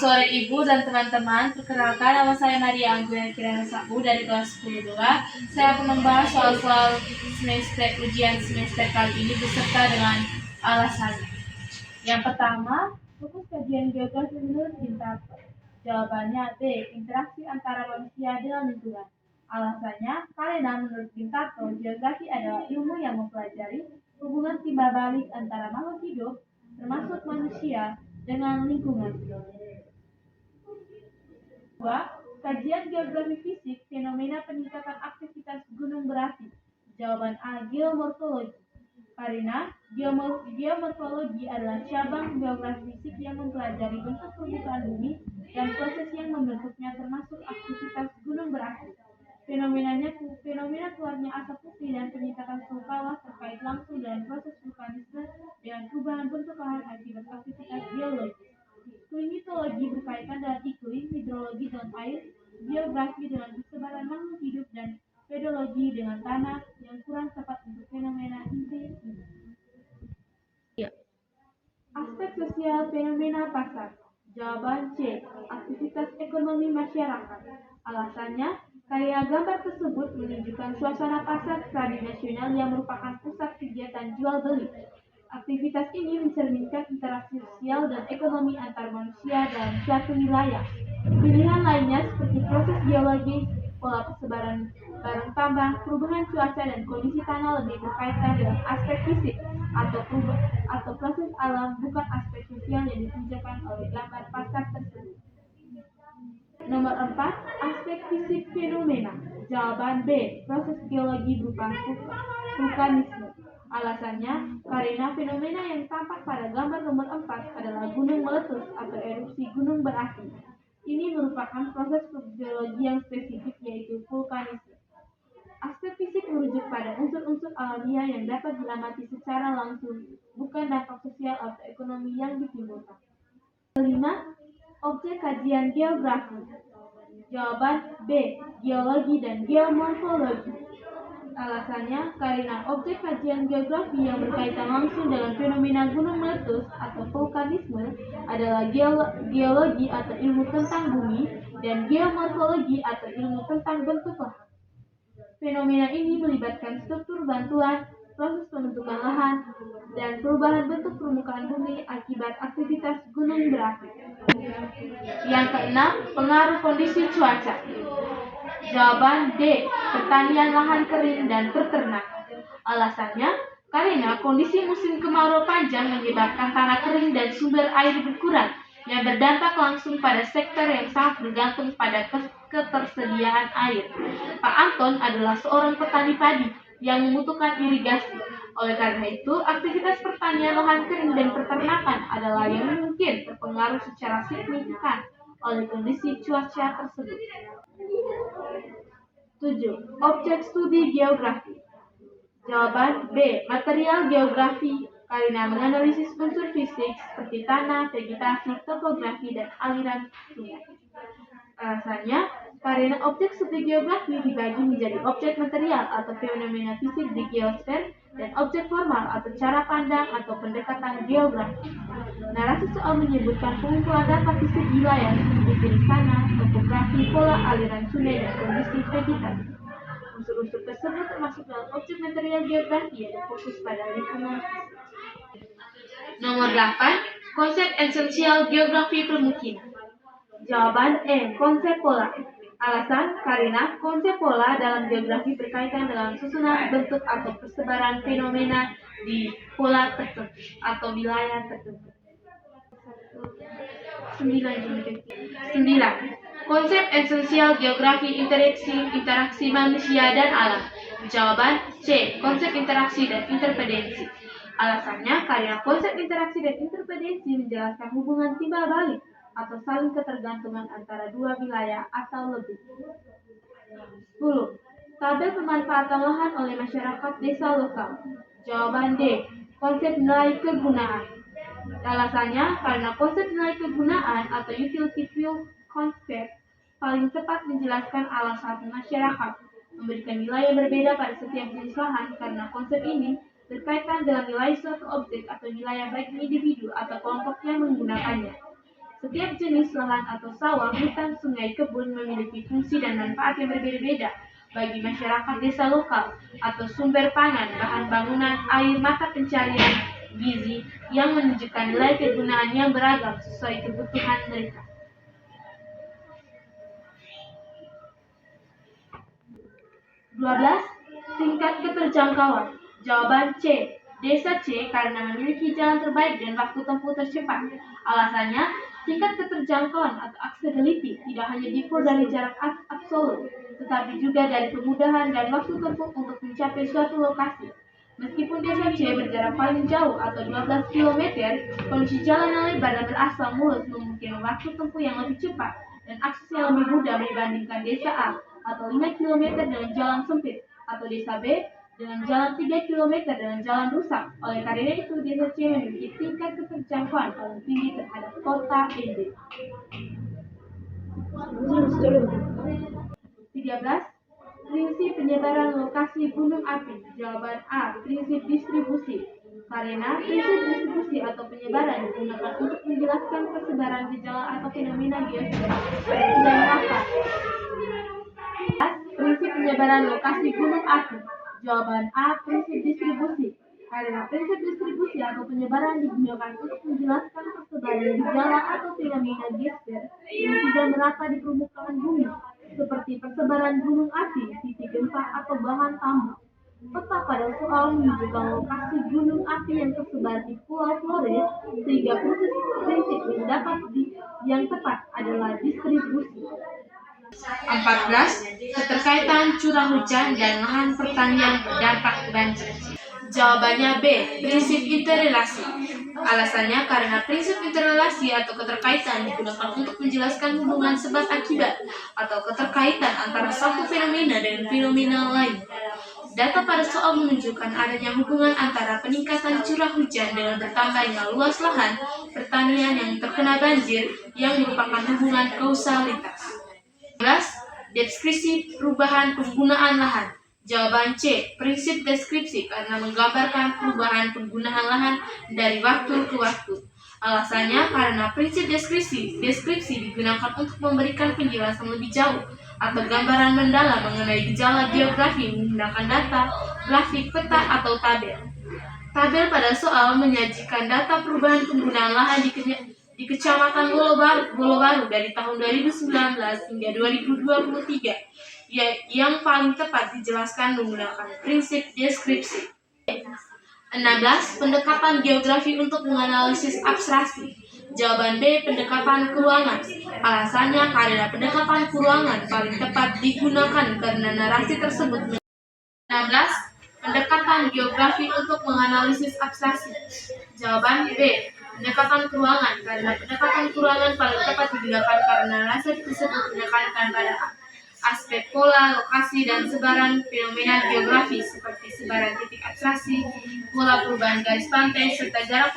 sore Ibu dan teman-teman, perkenalkan nama saya Nadia Anggun Kirana Sabu dari kelas 10-2. Saya akan membahas soal-soal ujian semester kali ini beserta dengan alasannya. Yang pertama, fokus kajian geografi menurut Bintaro. Jawabannya B. Interaksi antara manusia dengan lingkungan. Alasannya, karena menurut Bintaro, geografi adalah ilmu yang mempelajari hubungan timbal balik antara makhluk hidup, termasuk manusia, dengan lingkungan. 2. Kajian geografi fisik fenomena peningkatan aktivitas gunung berapi. Jawaban A. Geomorfologi. Karena geomorfologi adalah cabang geografi fisik yang mempelajari bentuk permukaan bumi dan proses yang membentuknya termasuk aktivitas gunung berapi. Fenomena keluarnya asap putih dan peningkatan suhu kawah terkait langsung dengan proses vulkanisme dengan perubahan bentuk lahan akibat aktivitas geologis. Klimatologi berkaitan dengan iklim, hidrologi dengan air, geografi dengan persebaran makhluk hidup, dan pedologi dengan tanah yang kurang tepat untuk fenomena inti ini. Aspek sosial fenomena pasar. Jawaban C. Aktivitas ekonomi masyarakat. Alasannya, karya gambar tersebut menunjukkan suasana pasar tradisional yang merupakan pusat kegiatan jual beli. Aktivitas ini mencerminkan interaksi sosial dan ekonomi antar manusia dalam suatu wilayah. Pilihan lainnya seperti proses geologis, pola persebaran barang tambang, perubahan cuaca, dan kondisi tanah lebih berkaitan dengan aspek fisik atau proses alam, bukan aspek sosial yang ditunjukkan oleh gambar pasar tersebut. Nomor 4. Aspek fisik fenomena. Jawaban B. Proses geologi berupa vulkanisme. Alasannya, karena fenomena yang tampak pada gambar nomor 4 adalah gunung meletus atau erupsi gunung berapi. Ini merupakan proses geologi yang spesifik, yaitu vulkanisme. Aspek fisik merujuk pada unsur-unsur alamiah yang dapat diamati secara langsung, bukan dampak sosial atau ekonomi yang ditimbulkan. 5. Objek kajian geografi. Jawaban B. Geologi dan geomorfologi. Alasannya, karena objek kajian geografi yang berkaitan langsung dengan fenomena gunung meletus atau vulkanisme adalah geologi atau ilmu tentang bumi dan geomorfologi atau ilmu tentang bentuk lahan. Fenomena ini melibatkan struktur bantuan, proses pembentukan lahan, dan perubahan bentuk permukaan bumi akibat aktivitas gunung berapi. Yang keenam, pengaruh kondisi cuaca. Jawaban D. Pertanian lahan kering dan peternakan. Alasannya, karena kondisi musim kemarau panjang menyebabkan tanah kering dan sumber air berkurang, yang berdampak langsung pada sektor yang sangat bergantung pada ketersediaan air. Pak Anton adalah seorang petani padi yang membutuhkan irigasi. Oleh karena itu, aktivitas pertanian lahan kering dan peternakan adalah yang mungkin terpengaruh secara signifikan oleh kondisi cuaca tersebut. 7. Objek studi geografi. Jawaban B. Material geografi, karena menganalisis unsur fisik seperti tanah, vegetasi, topografi, dan aliran sungai. Alasannya, karena objek studi geografi dibagi menjadi objek material atau fenomena fisik di geosfer dan objek formal atau cara pandang atau pendekatan geografi. Narasi soal menyebutkan pengumpulan data fisik wilayah seperti jenis tanah, topografi, pola aliran sungai, dan kondisi vegetasi. Unsur-unsur tersebut termasuk dalam objek material geografi yang fokus pada lingkungan fisik. Nomor 8. Konsep esensial geografi permukiman. Jawaban E. Konsep pola. Alasan, karena konsep pola dalam geografi berkaitan dengan susunan, bentuk, atau persebaran fenomena di pola tertentu atau wilayah tertentu. 9. Konsep esensial geografi interaksi manusia dan alam. Jawaban C. Konsep interaksi dan interdependensi. Alasannya, karena konsep interaksi dan interdependensi menjelaskan hubungan timbal balik atau saling ketergantungan antara dua wilayah atau lebih. 10. Tabel pemanfaatan lahan oleh masyarakat desa lokal. Jawaban D. Konsep nilai kegunaan. Alasannya, karena konsep nilai kegunaan atau utility field concept paling tepat menjelaskan alasan masyarakat memberikan nilai yang berbeda pada setiap jenis lahan, karena konsep ini berkaitan dengan nilai suatu objek atau wilayah baik individu atau kelompok yang menggunakannya. Setiap jenis lahan atau sawah, hutan, sungai, kebun memiliki fungsi dan manfaat yang berbeda-beda bagi masyarakat desa lokal atau sumber pangan, bahan bangunan, air mata pencarian, gizi yang menunjukkan nilai kegunaan yang beragam sesuai kebutuhan mereka. 12. Tingkat keterjangkauan. Jawaban C. Desa C karena memiliki jalan terbaik dan waktu tempuh tercepat. Alasannya, tingkat keterjangkauan atau accessibility tidak hanya diukur dari jarak absolut, tetapi juga dari kemudahan dan waktu tempuh untuk mencapai suatu lokasi. Meskipun desa C berjarak paling jauh atau 12 km, kondisi jalan yang lebar dan beraspal mulus memungkinkan waktu tempuh yang lebih cepat dan akses yang lebih mudah dibandingkan desa A atau 5 km dengan jalan sempit atau desa B dengan jalan 3 km dengan jalan rusak. Oleh karena itu, desa C memiliki tingkat keterjangkauan paling tinggi terhadap kota ND. 13. Prinsip penyebaran lokasi gunung api. Jawaban A. Prinsip distribusi. Karena prinsip distribusi atau penyebaran digunakan untuk menjelaskan persebaran gejala atau fenomena geofisik yang merata. Prinsip penyebaran lokasi gunung api. Jawaban A. Prinsip distribusi. Karena prinsip distribusi atau penyebaran digunakan untuk menjelaskan persebaran gejala atau fenomena geofisik yang tidak merata di permukaan bumi, seperti persebaran gunung api, titik gempa, atau bahan tambang. Peta pada soal menunjukkan lokasi gunung api yang tersebar di Pulau Flores, sehingga prinsip yang tepat adalah distribusi. 14. Keterkaitan curah hujan dan lahan pertanian berdampak banjir. Jawabannya B. Prinsip interrelasi. Alasannya karena prinsip interrelasi atau keterkaitan digunakan untuk menjelaskan hubungan sebab akibat atau keterkaitan antara satu fenomena dengan fenomena lain. Data pada soal menunjukkan adanya hubungan antara peningkatan curah hujan dengan bertambahnya luas lahan pertanian yang terkena banjir yang merupakan hubungan kausalitas. 11. Deskripsi perubahan penggunaan lahan. Jawaban C. Prinsip deskripsi karena menggambarkan perubahan penggunaan lahan dari waktu ke waktu. Alasannya karena prinsip deskripsi digunakan untuk memberikan penjelasan lebih jauh atau gambaran mendalam mengenai gejala geografi menggunakan data, grafik, peta, atau tabel. Tabel pada soal menyajikan data perubahan penggunaan lahan di Kecamatan Bolobaru dari tahun 2019 hingga 2023 yang paling tepat dijelaskan menggunakan prinsip deskripsi. 16. Pendekatan geografi untuk menganalisis abstraksi. Jawaban B. Pendekatan keuangan. Alasannya karena pendekatan keuangan paling tepat digunakan karena narasi tersebut. 16. Pendekatan geografi untuk menganalisis abstraksi. Jawaban B. Pendekatan keuangan karena pendekatan keuangan paling tepat digunakan karena narasi tersebut menekankan pada aspek pola, lokasi, dan sebaran fenomena geografis seperti sebaran titik abstraksi, pola perubahan garis pantai, serta jarak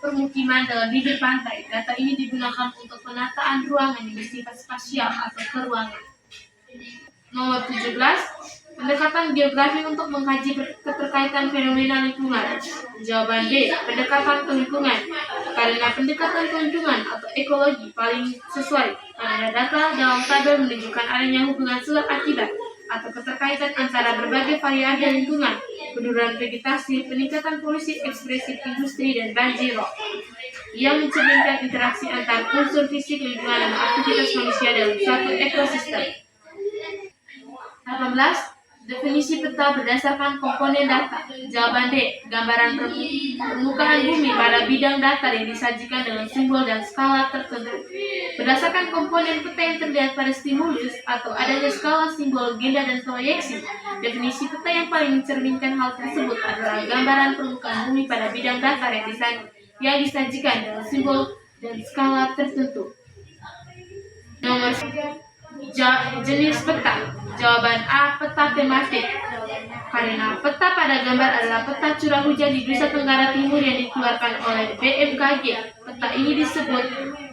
permukiman dalam bibir pantai. Data ini digunakan untuk penataan ruangan yang bersifat spasial atau keruangan. Nomor 17. Pendekatan geografi untuk mengkaji keterkaitan fenomena lingkungan. Jawaban B. Pendekatan ke lingkungan. Karena pendekatan ke lingkungan atau ekologi paling sesuai karena data dalam tabel menunjukkan adanya hubungan sebab akibat atau keterkaitan antara berbagai variabel lingkungan, penurunan vegetasi, peningkatan polusi ekspresif industri, dan banjir rob yang mencerminkan interaksi antar unsur fisik lingkungan dan aktivitas manusia dalam suatu ekosistem. 18. Definisi peta berdasarkan komponen data. Jawaban D. Gambaran permukaan bumi pada bidang datar yang disajikan dengan simbol dan skala tertentu. Berdasarkan komponen peta yang terlihat pada stimulus atau adanya skala, simbol, agenda, dan proyeksi, definisi peta yang paling mencerminkan hal tersebut adalah gambaran permukaan bumi pada bidang datar yang disajikan dengan simbol dan skala tertentu. Nomor jenis peta. Jawaban A. Peta tematik. Karena peta pada gambar adalah peta curah hujan di Nusa Tenggara Timur yang dikeluarkan oleh BMKG. Peta ini disebut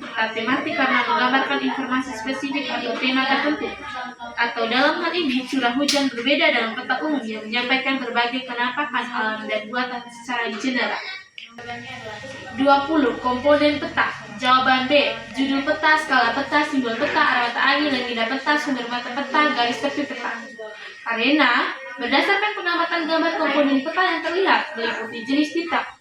peta tematik karena menggambarkan informasi spesifik atau tema tertentu. Atau dalam hal ini, curah hujan berbeda dalam peta umum yang menyampaikan berbagai penampakan alam dan buatan secara general. 20. Komponen peta. Jawaban B. Judul peta, skala peta, simbol peta, arah mata angin, langit peta, sumber mata peta, garis tepi peta. Karena berdasarkan pengamatan gambar komponen peta yang terlihat meliputi jenis peta,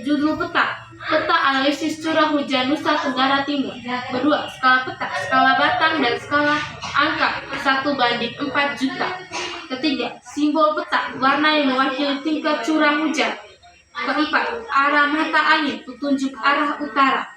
judul peta, peta analisis curah hujan Nusa Tenggara Timur. Kedua, skala peta, skala batang dan skala angka 1:4 juta. Ketiga, simbol peta, warna yang mewakili tingkat curah hujan. Keempat, arah mata angin, petunjuk arah utara.